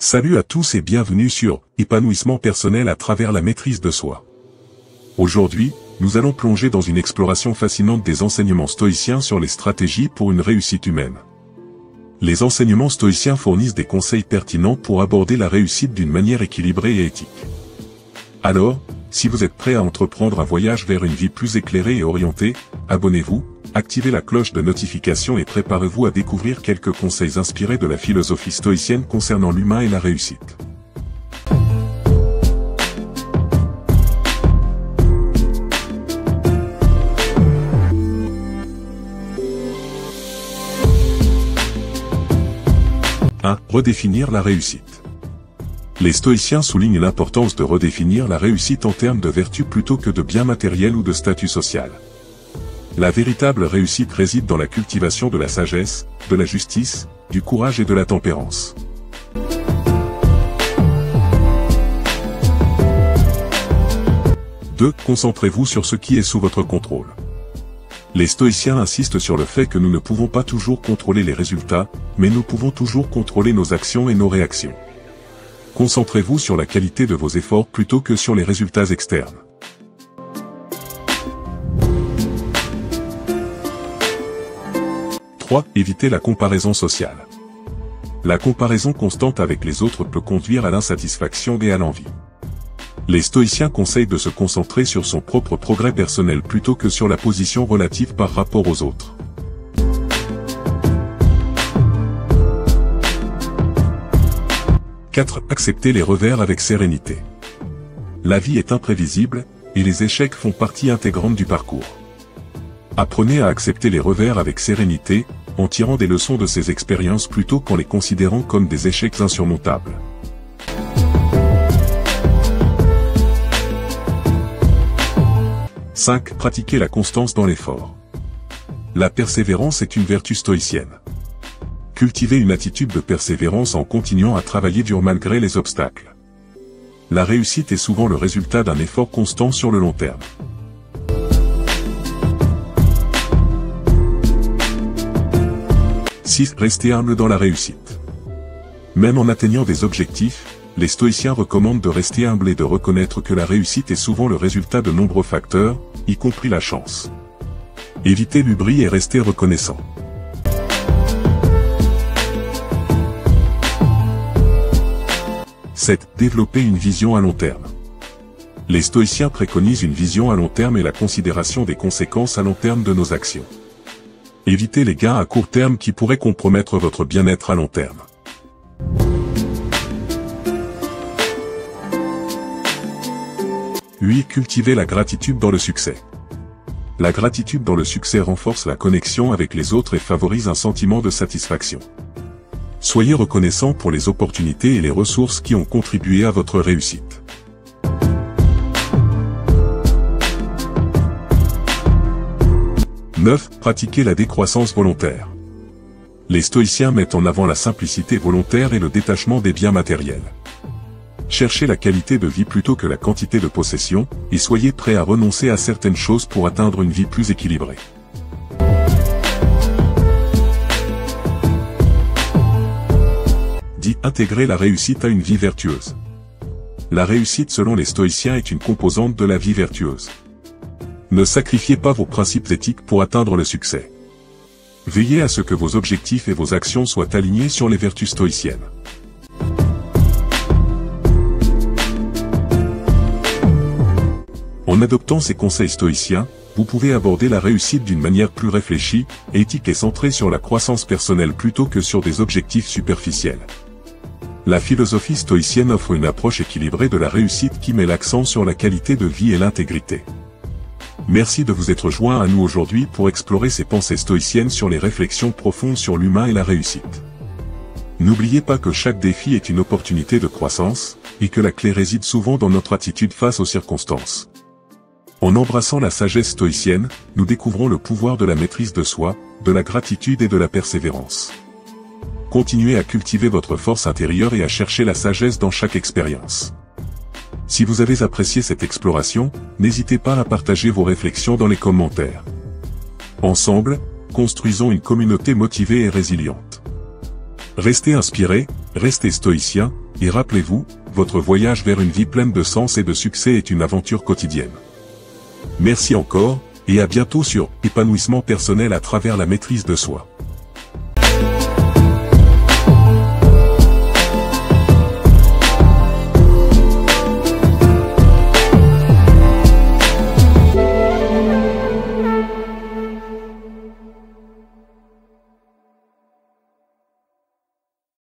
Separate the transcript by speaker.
Speaker 1: Salut à tous et bienvenue sur Épanouissement personnel à travers la maîtrise de soi. Aujourd'hui, nous allons plonger dans une exploration fascinante des enseignements stoïciens sur les stratégies pour une réussite humaine. Les enseignements stoïciens fournissent des conseils pertinents pour aborder la réussite d'une manière équilibrée et éthique. Alors, si vous êtes prêt à entreprendre un voyage vers une vie plus éclairée et orientée, abonnez-vous, activez la cloche de notification et préparez-vous à découvrir quelques conseils inspirés de la philosophie stoïcienne concernant l'humain et la réussite. Redéfinir la réussite. Les stoïciens soulignent l'importance de redéfinir la réussite en termes de vertu plutôt que de biens matériels ou de statut social. La véritable réussite réside dans la cultivation de la sagesse, de la justice, du courage et de la tempérance. Concentrez-vous sur ce qui est sous votre contrôle. Les stoïciens insistent sur le fait que nous ne pouvons pas toujours contrôler les résultats, mais nous pouvons toujours contrôler nos actions et nos réactions. Concentrez-vous sur la qualité de vos efforts plutôt que sur les résultats externes. Évitez la comparaison sociale. La comparaison constante avec les autres peut conduire à l'insatisfaction et à l'envie. Les stoïciens conseillent de se concentrer sur son propre progrès personnel plutôt que sur la position relative par rapport aux autres. Acceptez les revers avec sérénité. La vie est imprévisible, et les échecs font partie intégrante du parcours. Apprenez à accepter les revers avec sérénité, en tirant des leçons de ces expériences plutôt qu'en les considérant comme des échecs insurmontables. Pratiquez la constance dans l'effort. La persévérance est une vertu stoïcienne. Cultivez une attitude de persévérance en continuant à travailler dur malgré les obstacles. La réussite est souvent le résultat d'un effort constant sur le long terme. Restez humble dans la réussite. Même en atteignant des objectifs, les stoïciens recommandent de rester humble et de reconnaître que la réussite est souvent le résultat de nombreux facteurs, y compris la chance. Évitez l'hubris et restez reconnaissant. Développer une vision à long terme. Les stoïciens préconisent une vision à long terme et la considération des conséquences à long terme de nos actions. Évitez les gains à court terme qui pourraient compromettre votre bien-être à long terme. Cultivez la gratitude dans le succès. La gratitude dans le succès renforce la connexion avec les autres et favorise un sentiment de satisfaction. Soyez reconnaissant pour les opportunités et les ressources qui ont contribué à votre réussite. Pratiquez la décroissance volontaire. Les stoïciens mettent en avant la simplicité volontaire et le détachement des biens matériels. Cherchez la qualité de vie plutôt que la quantité de possessions, et soyez prêt à renoncer à certaines choses pour atteindre une vie plus équilibrée. Intégrer la réussite à une vie vertueuse. La réussite selon les stoïciens est une composante de la vie vertueuse. Ne sacrifiez pas vos principes éthiques pour atteindre le succès. Veillez à ce que vos objectifs et vos actions soient alignés sur les vertus stoïciennes. En adoptant ces conseils stoïciens, vous pouvez aborder la réussite d'une manière plus réfléchie, éthique et centrée sur la croissance personnelle plutôt que sur des objectifs superficiels. La philosophie stoïcienne offre une approche équilibrée de la réussite qui met l'accent sur la qualité de vie et l'intégrité. Merci de vous être joint à nous aujourd'hui pour explorer ces pensées stoïciennes sur les réflexions profondes sur l'humain et la réussite. N'oubliez pas que chaque défi est une opportunité de croissance, et que la clé réside souvent dans notre attitude face aux circonstances. En embrassant la sagesse stoïcienne, nous découvrons le pouvoir de la maîtrise de soi, de la gratitude et de la persévérance. Continuez à cultiver votre force intérieure et à chercher la sagesse dans chaque expérience. Si vous avez apprécié cette exploration, n'hésitez pas à partager vos réflexions dans les commentaires. Ensemble, construisons une communauté motivée et résiliente. Restez inspirés, restez stoïciens, Et rappelez-vous, votre voyage vers une vie pleine de sens et de succès est une aventure quotidienne. Merci encore, et à bientôt sur Épanouissement personnel à travers la maîtrise de soi.